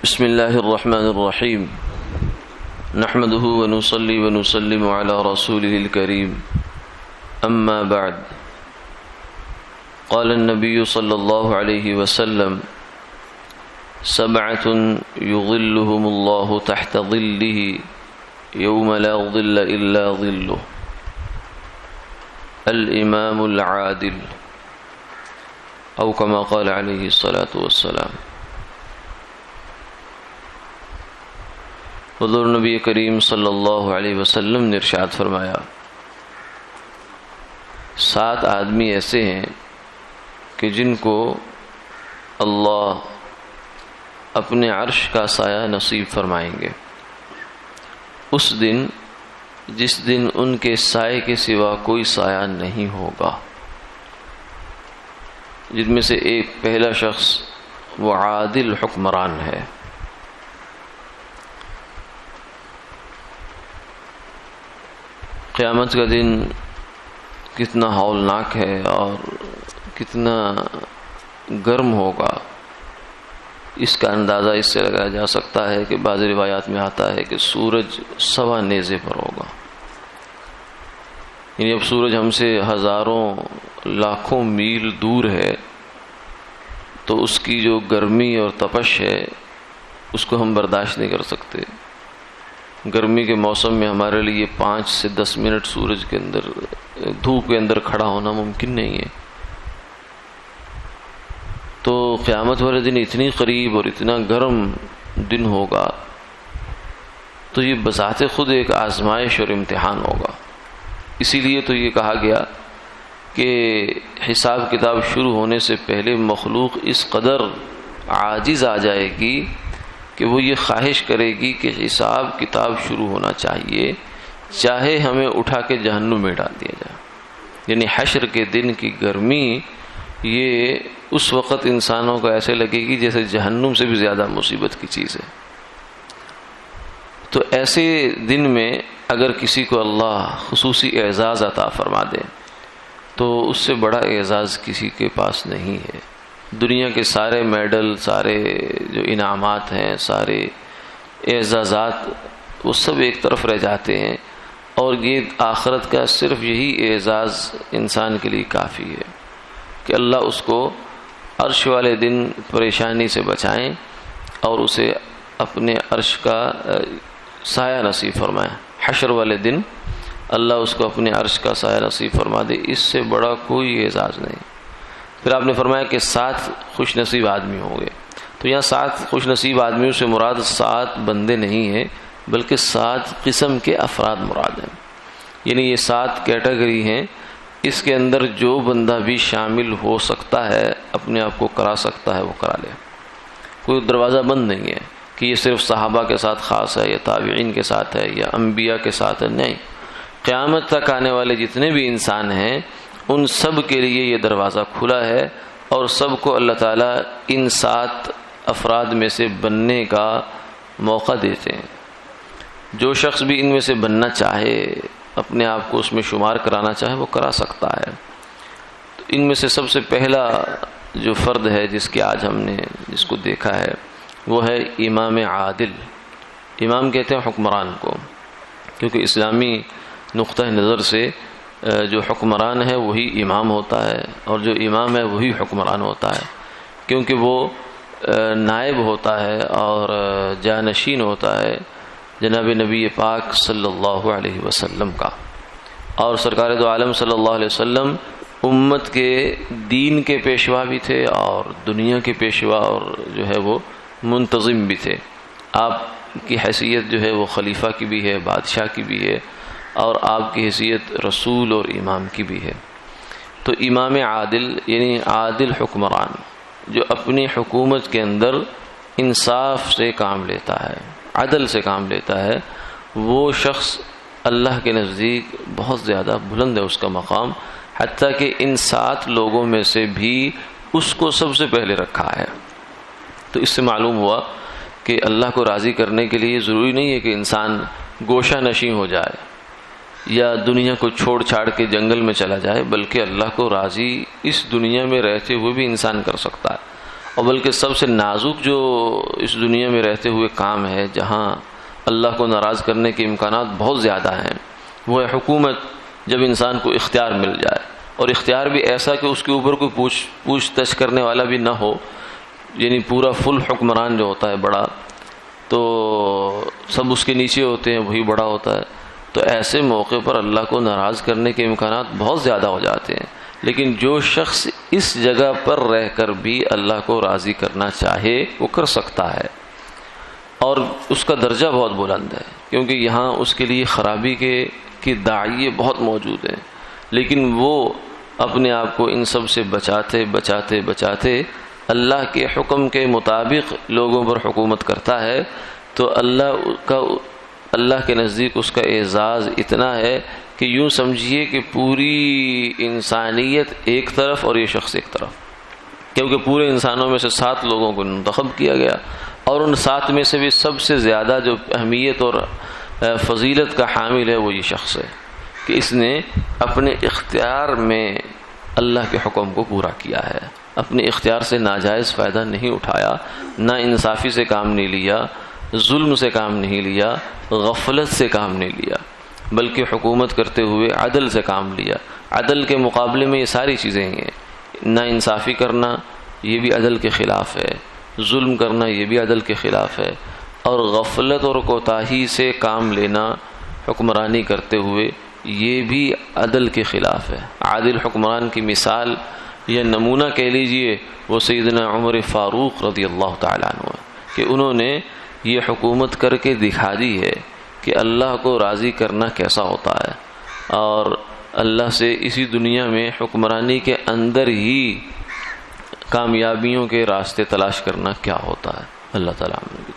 بسم الله الرحمن الرحيم نحمده ونصلي ونسلم على رسوله الكريم أما بعد قال النبي صلى الله عليه وسلم سبعة يظلهم الله تحت ظله يوم لا ظل إلا ظله الإمام العادل أو كما قال عليه الصلاة والسلام۔ حضور نبی کریم صلی اللہ علیہ وسلم نے ارشاد فرمایا، 7 آدمی ایسے ہیں کہ جن کو اللہ اپنے عرش کا سایہ نصیب فرمائیں گے اس دن جس دن ان کے سائے کے سوا کوئی سایہ نہیں ہوگا، جن میں سے ایک پہلا شخص وہ عادل حکمران ہے۔ قیامت کا دن کتنا ہولناک ہے اور کتنا گرم ہوگا، اس کا اندازہ اس سے لگایا جا سکتا ہے کہ بعض روایات میں آتا ہے کہ سورج 1.25 نیزے پر ہوگا، یعنی اب سورج ہم سے ہزاروں لاکھوں میل دور ہے تو اس کی جو گرمی اور تپش ہے اس کو ہم برداشت نہیں کر سکتے۔ گرمی کے موسم میں ہمارے لیے 5 سے 10 منٹ سورج کے اندر دھوپ کے اندر کھڑا ہونا ممکن نہیں ہے، تو قیامت والے دن اتنی قریب اور اتنا گرم دن ہوگا تو یہ بذات خود ایک آزمائش اور امتحان ہوگا۔ اسی لیے تو یہ کہا گیا کہ حساب کتاب شروع ہونے سے پہلے مخلوق اس قدر عاجز آ جائے گی کہ وہ یہ خواہش کرے گی کہ حساب کتاب شروع ہونا چاہیے، چاہے ہمیں اٹھا کے جہنم میں ڈال دیا جائے۔ یعنی حشر کے دن کی گرمی یہ اس وقت انسانوں کو ایسے لگے گی جیسے جہنم سے بھی زیادہ مصیبت کی چیز ہے۔ تو ایسے دن میں اگر کسی کو اللہ خصوصی اعزاز عطا فرما دے تو اس سے بڑا اعزاز کسی کے پاس نہیں ہے۔ دنیا کے سارے میڈل، سارے جو انعامات ہیں، سارے اعزازات وہ سب ایک طرف رہ جاتے ہیں، اور یہ آخرت کا صرف یہی اعزاز انسان کے لیے کافی ہے کہ اللہ اس کو عرش والے دن پریشانی سے بچائیں اور اسے اپنے عرش کا سایہ نصیب فرمائیں۔ حشر والے دن اللہ اس کو اپنے عرش کا سایہ نصیب فرما دے، اس سے بڑا کوئی اعزاز نہیں۔ پھر آپ نے فرمایا کہ 7 خوش نصیب آدمی ہوں گے، تو یہاں 7 خوش نصیب آدمیوں سے مراد 7 بندے نہیں ہیں بلکہ 7 قسم کے افراد مراد ہیں، یعنی یہ 7 کیٹیگری ہیں، اس کے اندر جو بندہ بھی شامل ہو سکتا ہے، اپنے آپ کو کرا سکتا ہے، وہ کرا لے۔ کوئی دروازہ بند نہیں ہے کہ یہ صرف صحابہ کے ساتھ خاص ہے یا تابعین کے ساتھ ہے یا انبیاء کے ساتھ ہے، نہیں، قیامت تک آنے والے جتنے بھی انسان ہیں ان سب کے لیے یہ دروازہ کھلا ہے، اور سب کو اللہ تعالیٰ ان 7 افراد میں سے بننے کا موقع دیتے ہیں۔ جو شخص بھی ان میں سے بننا چاہے، اپنے آپ کو اس میں شمار کرانا چاہے، وہ کرا سکتا ہے۔ تو ان میں سے سب سے پہلا جو فرد ہے جس ہم نے جس کو دیکھا ہے وہ ہے امام عادل۔ امام کہتے ہیں حکمران کو، کیونکہ اسلامی نقطہ نظر سے جو حکمران ہے وہی امام ہوتا ہے، اور جو امام ہے وہی حکمران ہوتا ہے، کیونکہ وہ نائب ہوتا ہے اور جانشین ہوتا ہے جناب نبی پاک صلی اللہ علیہ وسلم کا، اور سرکار دو عالم صلی اللہ علیہ وسلم امت کے دین کے پیشوا بھی تھے اور دنیا کے پیشوا اور جو ہے وہ منتظم بھی تھے۔ آپ کی حیثیت جو ہے وہ خلیفہ کی بھی ہے، بادشاہ کی بھی ہے، اور آپ کی حیثیت رسول اور امام کی بھی ہے۔ تو امام عادل یعنی عادل حکمران جو اپنی حکومت کے اندر انصاف سے کام لیتا ہے، عدل سے کام لیتا ہے، وہ شخص اللہ کے نزدیک بہت زیادہ بلند ہے اس کا مقام، حتیٰ کہ ان 7 لوگوں میں سے بھی اس کو سب سے پہلے رکھا ہے۔ تو اس سے معلوم ہوا کہ اللہ کو راضی کرنے کے لیے ضروری نہیں ہے کہ انسان گوشہ نشین ہو جائے یا دنیا کو چھوڑ چھاڑ کے جنگل میں چلا جائے، بلکہ اللہ کو راضی اس دنیا میں رہتے ہوئے بھی انسان کر سکتا ہے، اور بلکہ سب سے نازک جو اس دنیا میں رہتے ہوئے کام ہے جہاں اللہ کو ناراض کرنے کے امکانات بہت زیادہ ہیں، وہ ہے حکومت. جب انسان کو اختیار مل جائے، اور اختیار بھی ایسا کہ اس کے اوپر کوئی پوچھ تچھ کرنے والا بھی نہ ہو، یعنی پورا فل حکمران جو ہوتا ہے بڑا، تو سب اس کے نیچے ہوتے ہیں، وہی بڑا ہوتا ہے. تو ایسے موقع پر اللہ کو ناراض کرنے کے امکانات بہت زیادہ ہو جاتے ہیں. لیکن جو شخص اس جگہ پر رہ کر بھی اللہ کو راضی کرنا چاہے وہ کر سکتا ہے، اور اس کا درجہ بہت بلند ہے، کیونکہ یہاں اس کے لیے خرابی کے داعیے بہت موجود ہیں. لیکن وہ اپنے آپ کو ان سب سے بچاتے اللہ کے حکم کے مطابق لوگوں پر حکومت کرتا ہے، تو اللہ کے نزدیک اس کا اعزاز اتنا ہے کہ یوں سمجھیے کہ پوری انسانیت ایک طرف اور یہ شخص ایک طرف، کیونکہ پورے انسانوں میں سے 7 لوگوں کو منتخب کیا گیا، اور ان 7 میں سے بھی سب سے زیادہ جو اہمیت اور فضیلت کا حامل ہے وہ یہ شخص ہے کہ اس نے اپنے اختیار میں اللہ کے حکم کو پورا کیا ہے، اپنے اختیار سے ناجائز فائدہ نہیں اٹھایا، نہ انصافی سے کام نہیں لیا، ظلم سے کام نہیں لیا، غفلت سے کام نہیں لیا، بلکہ حکومت کرتے ہوئے عدل سے کام لیا. عدل کے مقابلے میں یہ ساری چیزیں ہیں. نا انصافی کرنا یہ بھی عدل کے خلاف ہے، ظلم کرنا یہ بھی عدل کے خلاف ہے، اور غفلت اور کوتاہی سے کام لینا حکمرانی کرتے ہوئے یہ بھی عدل کے خلاف ہے. عادل حکمران کی مثال یا نمونہ کہہ لیجئے وہ سیدنا عمر فاروق رضی اللہ تعالیٰ عنہ، کہ انہوں نے یہ حکومت کر کے دکھا دی ہے کہ اللہ کو راضی کرنا کیسا ہوتا ہے، اور اللہ سے اسی دنیا میں حکمرانی کے اندر ہی کامیابیوں کے راستے تلاش کرنا کیا ہوتا ہے. اللہ تعالیٰ ہم نے بھی